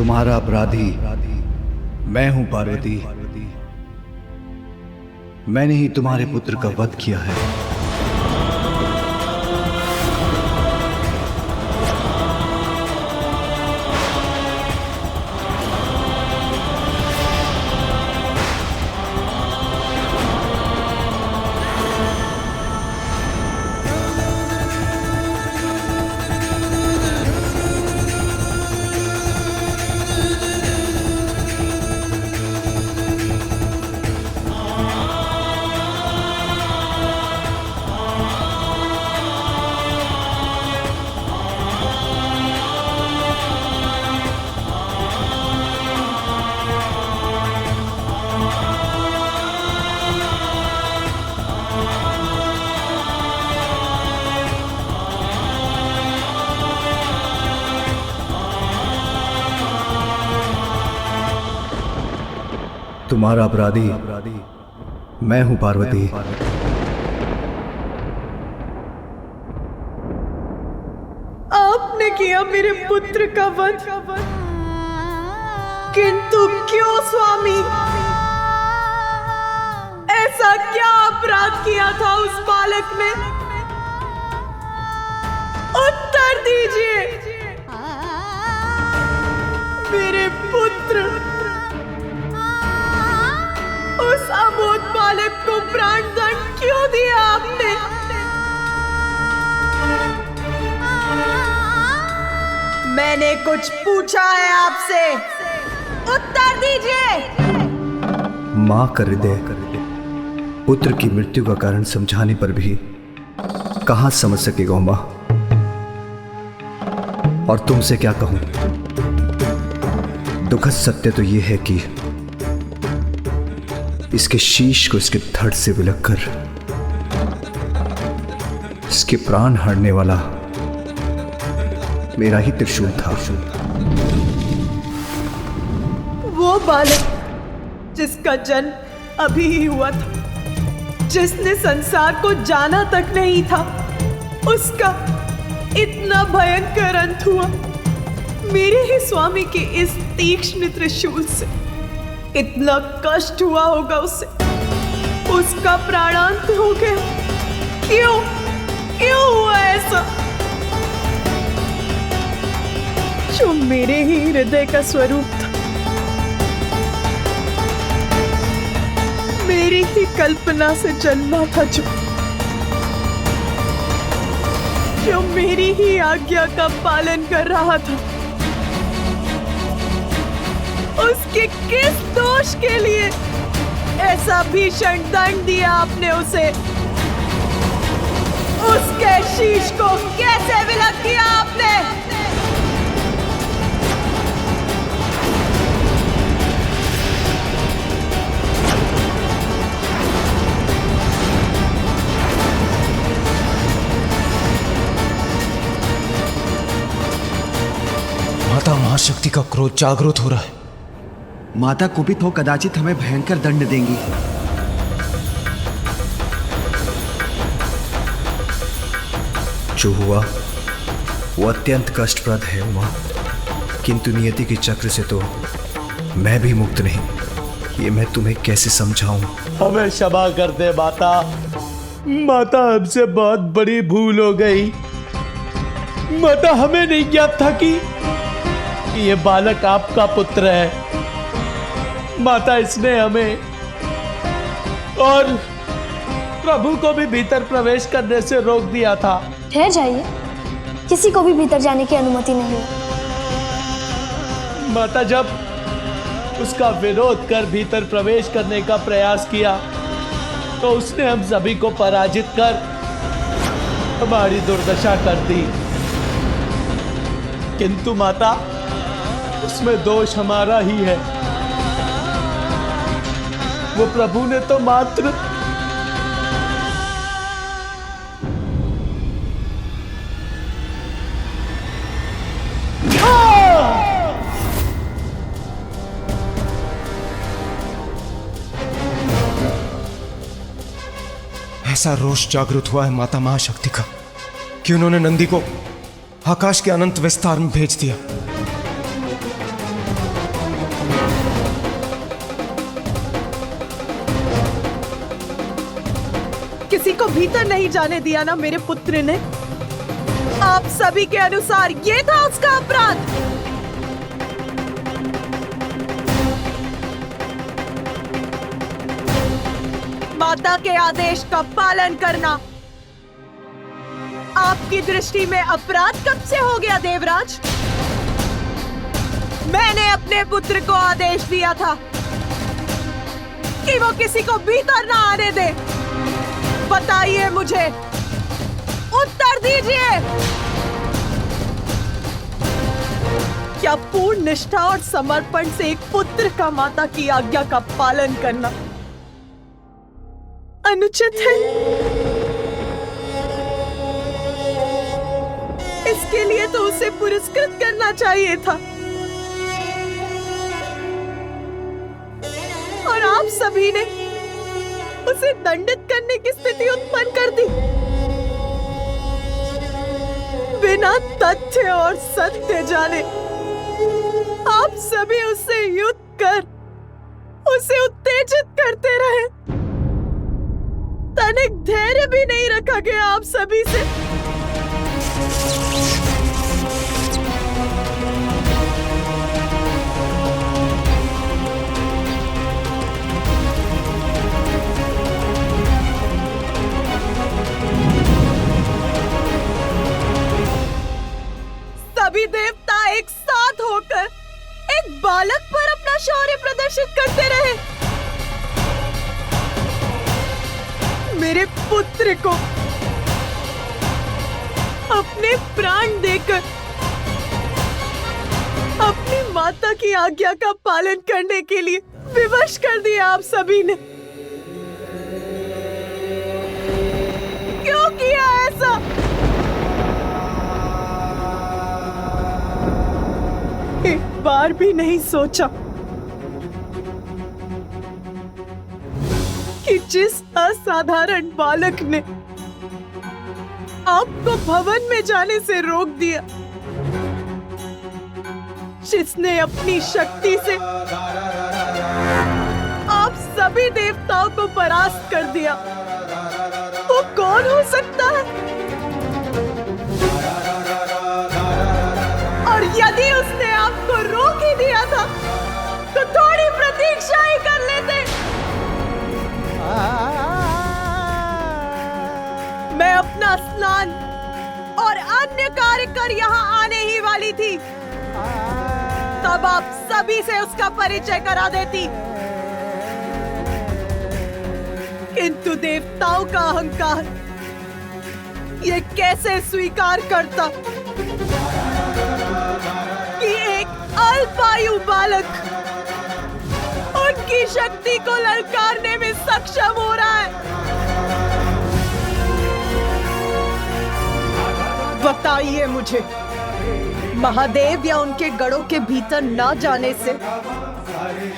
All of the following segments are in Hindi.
तुम्हारा अपराधी मैं हूं पार्वती। मैंने ही तुम्हारे पुत्र का वध किया है। तुम्हारा अपराधी मैं हूं पार्वती। आपने किया मेरे पुत्र का वध, किंतु क्यों स्वामी? ऐसा क्या अपराध किया था उस बालक ने? उत्तर दीजिए। मेरे पुत्र, उस अबोध बालक को प्राण दंड क्यों दिया आपने? मैंने कुछ पूछा है आपसे, उत्तर दीजिए। मां कर हृदय पुत्र की मृत्यु का कारण समझाने पर भी कहां समझ सकेगा मां। और तुमसे क्या कहूं, दुखद सत्य तो यह है कि इसके शीश को इसके धड़ से विलग कर इसके प्राण हरने वाला मेरा ही त्रिशूल था। वो बालक जिसका जन्म अभी ही हुआ था, जिसने संसार को जाना तक नहीं था, उसका इतना भयंकर अंत हुआ मेरे ही स्वामी के इस तीक्ष्ण त्रिशूल से। इतना कष्ट हुआ होगा उसे, उसका प्राणांत हो गया। क्यों क्यों हुआ ऐसा? जो मेरे ही हृदय का स्वरूप था, मेरी ही कल्पना से जन्मा था, जो मेरी ही आज्ञा का पालन कर रहा था, उसके किस दोष के लिए ऐसा भीषण दंड दिया आपने उसे? उसके शीश को कैसे विलग किया आपने? माता महाशक्ति का क्रोध जागृत हो रहा है। माता कुपित हो कदाचित हमें भयंकर दंड देंगी। जो हुआ वो अत्यंत कष्टप्रद है उमा, किंतु नियति के चक्र से तो मैं भी मुक्त नहीं। ये मैं तुम्हें कैसे समझाऊं? हमें क्षमा कर दे माता। माता, हमसे बहुत बड़ी भूल हो गई। माता, हमें नहीं ज्ञात था कि ये बालक आपका पुत्र है। माता, इसने हमें और प्रभु को भी भीतर प्रवेश करने से रोक दिया था। ठहर जाइए, किसी को भी भीतर जाने की अनुमति नहीं है। माता, जब उसका विरोध कर भीतर प्रवेश करने का प्रयास किया तो उसने हम सभी को पराजित कर हमारी दुर्दशा कर दी। किंतु माता, उसमें दोष हमारा ही है। वो प्रभु ने तो मात्र ऐसा रोष जागृत हुआ है माता महाशक्ति का कि उन्होंने नंदी को आकाश के अनंत विस्तार में भेज दिया। भीतर नहीं जाने दिया ना मेरे पुत्र ने। आप सभी के अनुसार ये था उसका अपराध। माता के आदेश का पालन करना आपकी दृष्टि में अपराध कब से हो गया देवराज? मैंने अपने पुत्र को आदेश दिया था कि वो किसी को भीतर ना आने दे। बताइए मुझे, उत्तर दीजिए। क्या पूर्ण निष्ठा और समर्पण से एक पुत्र का माता की आज्ञा का पालन करना अनुचित है? इसके लिए तो उसे पुरस्कृत करना चाहिए था। और आप सभी ने उसे दंडित करने की स्थिति उत्पन्न कर दी। बिना तथ्य और सत्य जाने आप सभी उससे युद्ध कर उसे उत्तेजित करते रहे। तनिक धैर्य भी नहीं रखा गया आप सभी से। सभी देवता एक साथ होकर एक बालक पर अपना शौर्य प्रदर्शित करते रहे। मेरे पुत्र को अपने प्राण देकर अपनी माता की आज्ञा का पालन करने के लिए विवश कर दिया आप सभी ने। क्यों किया ऐसा? एक बार भी नहीं सोचा कि जिस असाधारण बालक ने आपको भवन में जाने से रोक दिया, जिसने अपनी शक्ति से आप सभी देवताओं को परास्त कर दिया, वो कौन हो सकता है? और यदि उसने आपको रोक ही दिया था तो थोड़ी प्रतीक्षा ही कर लेते। मैं अपना स्नान और अन्य कार्य कर यहाँ आने ही वाली थी, तब आप सभी से उसका परिचय करा देती। किंतु देवताओं का अहंकार ये कैसे स्वीकार करता कि एक अल्पायु बालक उनकी शक्ति को ललकारने में सक्षम हो रहा है? बताइए मुझे, महादेव या उनके गढ़ों के भीतर न जाने से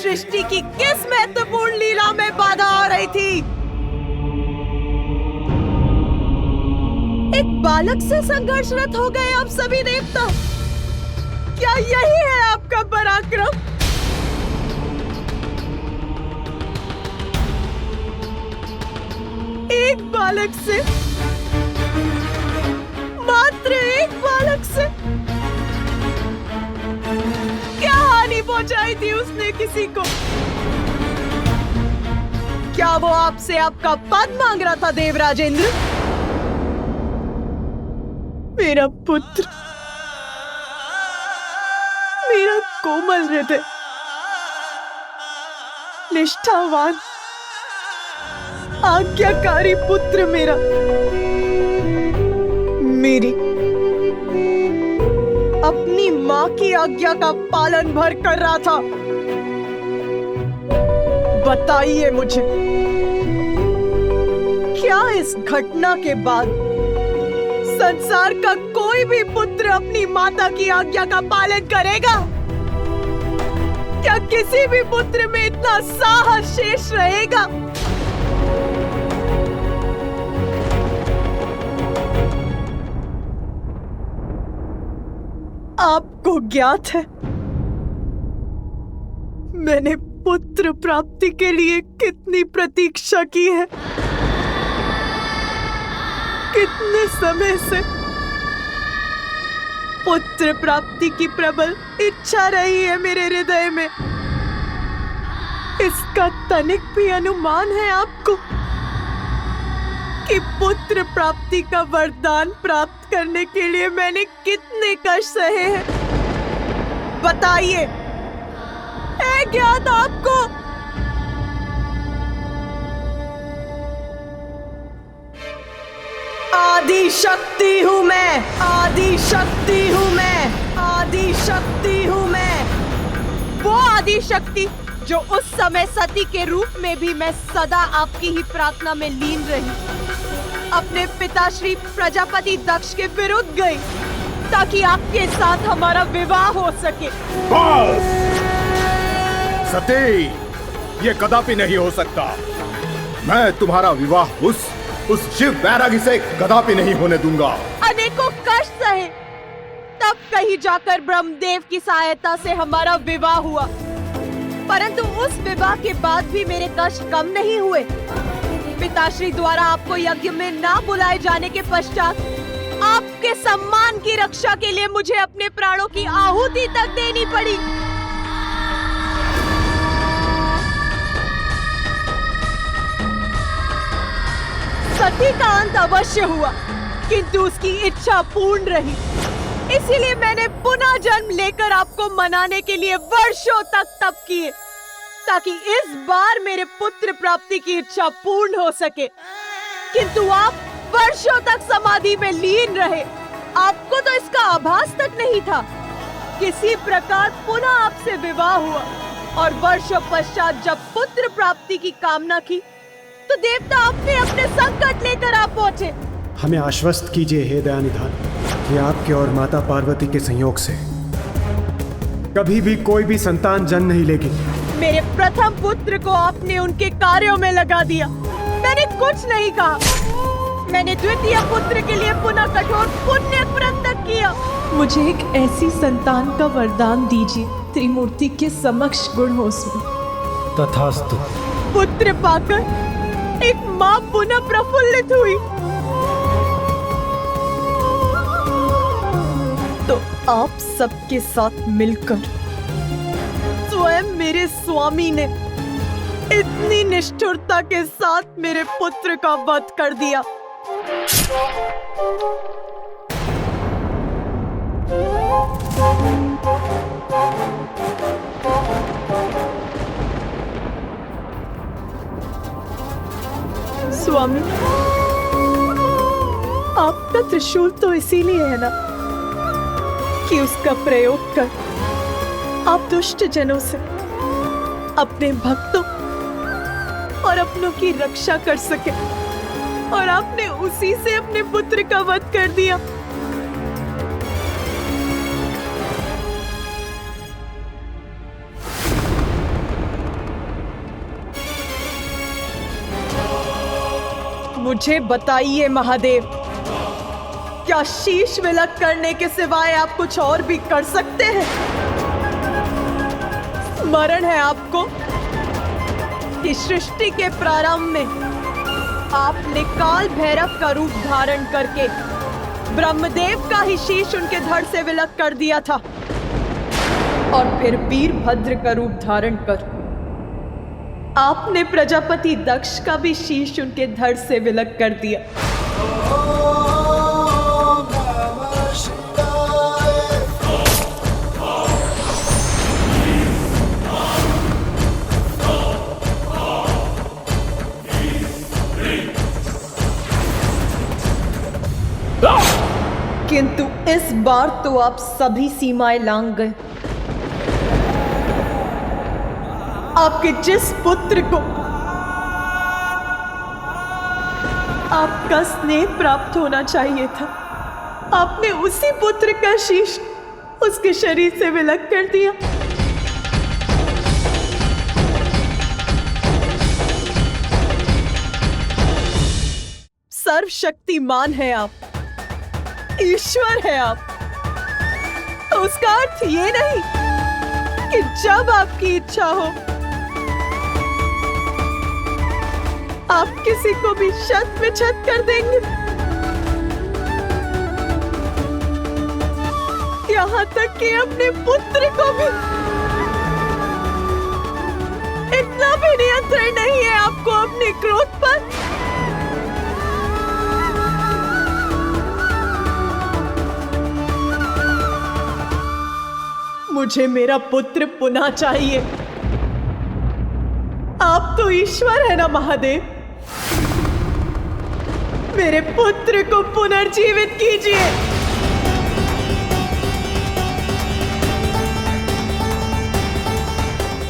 सृष्टि की किस महत्वपूर्ण लीला में बाधा आ रही थी? एक बालक से संघर्षरत हो गए आप सभी देवता। क्या यही है आपका पराक्रम? एक बालक से, मात्र एक बालक से क्या हानि पहुंचाई थी उसने किसी को? क्या वो आपसे आपका पद मांग रहा था देवराजेंद्र? मेरा पुत्र, मेरा कोमल हृदय, निष्ठावान, आज्ञाकारी पुत्र मेरा मेरी अपनी मां की आज्ञा का पालन भर कर रहा था। बताइए मुझे, क्या इस घटना के बाद संसार का कोई भी पुत्र अपनी माता की आज्ञा का पालन करेगा? क्या किसी भी पुत्र में इतना साहस शेष रहेगा? आपको ज्ञात है मैंने पुत्र प्राप्ति के लिए कितनी प्रतीक्षा की है। कितने समय से पुत्र प्राप्ति की प्रबल इच्छा रही है मेरे हृदय में। इसका तनिक भी अनुमान है आपको कि पुत्र प्राप्ति का वरदान प्राप्त करने के लिए मैंने कितने कष्ट सहे हैं? बताइए, है ज्ञात आपको? आदि शक्ति हूँ मैं, आदि शक्ति हूँ मैं, आदि शक्ति हूँ मैं। वो आदि शक्ति जो उस समय सती के रूप में भी मैं सदा आपकी ही प्रार्थना में लीन रही, अपने पिता श्री प्रजापति दक्ष के विरुद्ध गई ताकि आपके साथ हमारा विवाह हो सके। बस! सती, ये कदापि नहीं हो सकता। मैं तुम्हारा विवाह उस शिव बैरागी से कदापि नहीं होने दूंगा। अनेकों कष्ट सहे, तब कहीं जाकर ब्रह्मदेव की सहायता से हमारा विवाह हुआ, परंतु उस विवाह के बाद भी मेरे कष्ट कम नहीं हुए। पिताश्री द्वारा आपको यज्ञ में ना बुलाए जाने के पश्चात आपके सम्मान की रक्षा के लिए मुझे अपने प्राणों की आहुति तक देनी पड़ी। सती का अंत अवश्य हुआ, किंतु उसकी इच्छा पूर्ण रही। इसीलिए मैंने पुनः जन्म लेकर आपको मनाने के लिए वर्षों तक तप किए, ताकि इस बार मेरे पुत्र प्राप्ति की इच्छा पूर्ण हो सके। किंतु आप वर्षों तक समाधि में लीन रहे। आपको तो इसका आभास तक नहीं था। किसी प्रकार पुनः आपसे विवाह हुआ और वर्षों पश्चात जब पुत्र प्राप्ति की कामना की तो देवता अपने संकट लेकर आ पहुंचे। हमें आश्वस्त कीजिए हे दयानिधान कि आपके और माता पार्वती के संयोग से कभी भी कोई भी संतान जन्म नहीं लेगी। मेरे प्रथम पुत्र को आपने उनके कार्यों में लगा दिया। मैंने कुछ नहीं कहा। मैंने द्वितीय पुत्र के लिए पुनः कठोर पुण्य व्रत तक किया। मुझे एक ऐसी संतान का वरदान दीजिए, त्रिमूर्ति के समक्ष गुण हो उसमें। तथास्तु। पुत्र पाकर एक माँ पुनः प्रफुल्लित हुई तो आप सबके साथ मिलकर स्वयं मेरे स्वामी ने इतनी निष्ठुरता के साथ मेरे पुत्र का वध कर दिया। स्वामी, आपका त्रिशूल तो इसीलिए है ना कि उसका प्रयोग कर आप दुष्ट जनों से, अपने भक्तों और अपनों की रक्षा कर सके, और आपने उसी से अपने पुत्र का वध कर दिया। मुझे बताइए महादेव, क्या शीश विलक करने के सिवाय आप कुछ और भी कर सकते हैं? स्मरण है आपको कि सृष्टि के प्रारंभ में आपने काल भैरव का रूप धारण करके ब्रह्मदेव का ही शीश उनके धड़ से विलक कर दिया था, और फिर वीरभद्र का रूप धारण कर आपने प्रजापति दक्ष का भी शीश उनके धड़ से विलक कर दिया। किंतु इस बार तो आप सभी सीमाएं लांघ गए। आपके जिस पुत्र को आपका स्नेह प्राप्त होना चाहिए था, आपने उसी पुत्र का शीश उसके शरीर से विलक कर दिया। सर्वशक्तिमान है आप, ईश्वर है आप। तो उसका अर्थ ये नहीं कि जब आपकी इच्छा हो आप किसी को भी छत पे छत कर देंगे। यहाँ तक कि अपने पुत्र को भी। इतना भी नियंत्रण नहीं है आपको अपने क्रोध पर। मुझे मेरा पुत्र पुनः चाहिए। आप तो ईश्वर है ना महादेव, मेरे पुत्र को पुनर्जीवित कीजिए।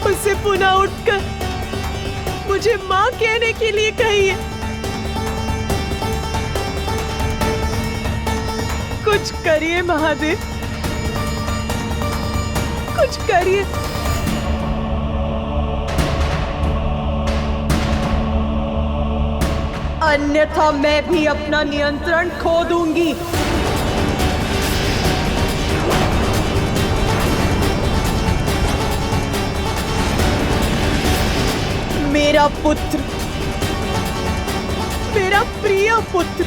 उसे पुनः उठकर मुझे मां कहने के लिए कहिए। कुछ करिए महादेव, कुछ करिए। अन्यथा मैं भी अपना नियंत्रण खो दूंगी। मेरा पुत्र, मेरा प्रिय पुत्र,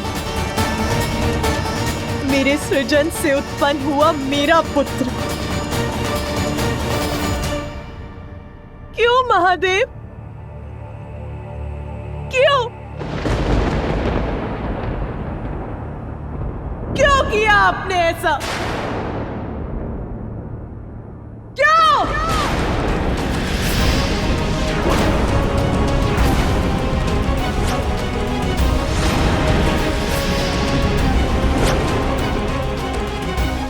मेरे सृजन से उत्पन्न हुआ मेरा पुत्र। क्यों महादेव, क्यों क्यों किया आपने ऐसा? क्यों?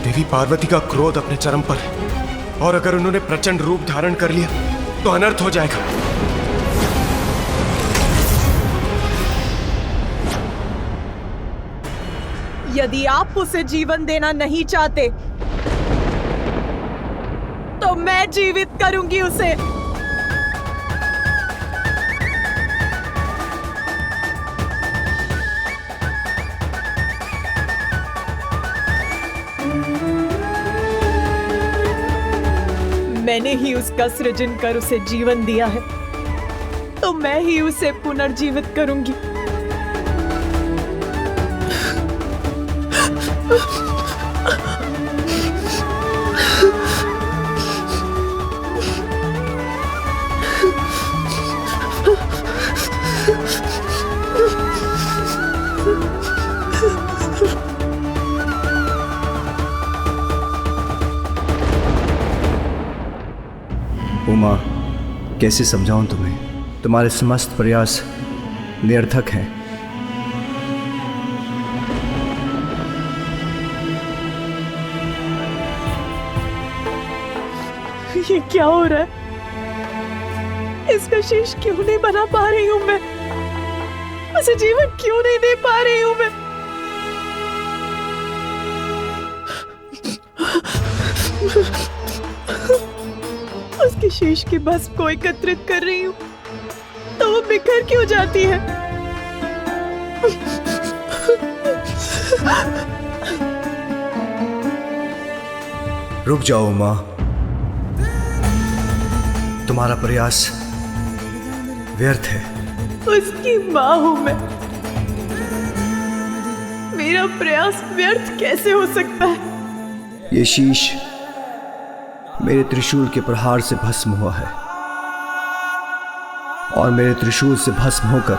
देवी पार्वती का क्रोध अपने चरम पर है, और अगर उन्होंने प्रचंड रूप धारण कर लिया तो अनर्थ हो जाएगा। यदि आप उसे जीवन देना नहीं चाहते तो मैं जीवित करूंगी उसे। मैंने ही उसका सृजन कर उसे जीवन दिया है, तो मैं ही उसे पुनर्जीवित करूंगी। उमा, कैसे समझाऊं तुम्हें? तुम्हारे समस्त प्रयास निरर्थक हैं। ये क्या हो रहा है? इसका शीश क्यों नहीं बना पा रही हूं मैं? उसे जीवन क्यों नहीं दे पा रही हूं मैं? उसके शीश की भस्म को एकत्रित कर रही हूं तो वो बिखर क्यों जाती है? रुक जाओ उमा, तुम्हारा प्रयास व्यर्थ है। उसकी मां हूं मैं, मेरा प्रयास व्यर्थ कैसे हो सकता है? ये शीश मेरे त्रिशूल के प्रहार से भस्म हुआ है, और मेरे त्रिशूल से भस्म होकर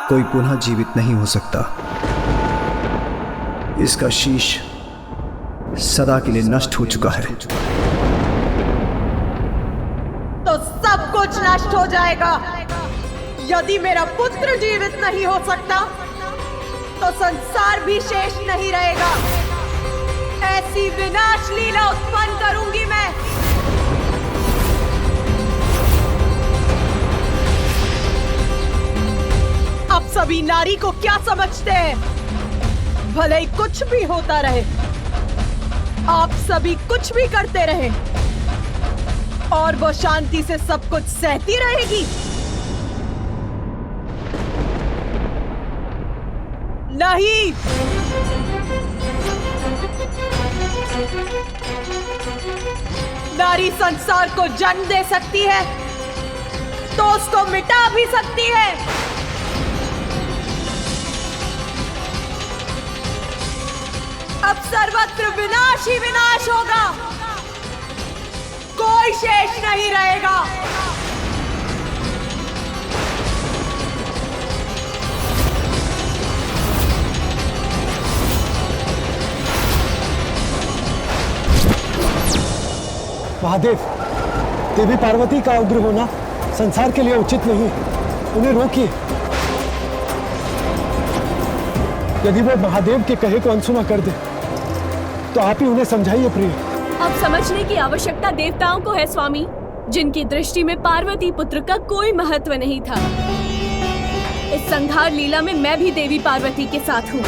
कोई पुनः जीवित नहीं हो सकता। इसका शीश सदा के लिए नष्ट हो चुका है। तो सब कुछ नष्ट हो जाएगा। यदि मेरा पुत्र जीवित नहीं हो सकता तो संसार भी शेष नहीं रहेगा। ऐसी विनाश लीला उत्पन्न करूंगी मैं। आप सभी नारी को क्या समझते हैं? भले ही कुछ भी होता रहे, आप सभी कुछ भी करते रहे और वो शांति से सब कुछ सहती रहेगी? नहीं, नारी संसार को जन्म दे सकती है तो उसको मिटा भी सकती है। अब सर्वत्र विनाश ही विनाश होगा, कोई शेष नहीं रहेगा। महादेव, देवी पार्वती का उग्र होना संसार के लिए उचित नहीं, उन्हें रोकिए। यदि वो महादेव के कहे को अनसुना कर दे तो आप ही उन्हें समझाइए प्रिय। अब समझने की आवश्यकता देवताओं को है स्वामी, जिनकी दृष्टि में पार्वती पुत्र का कोई महत्व नहीं था। इस संहार लीला में मैं भी देवी पार्वती के साथ हूँ।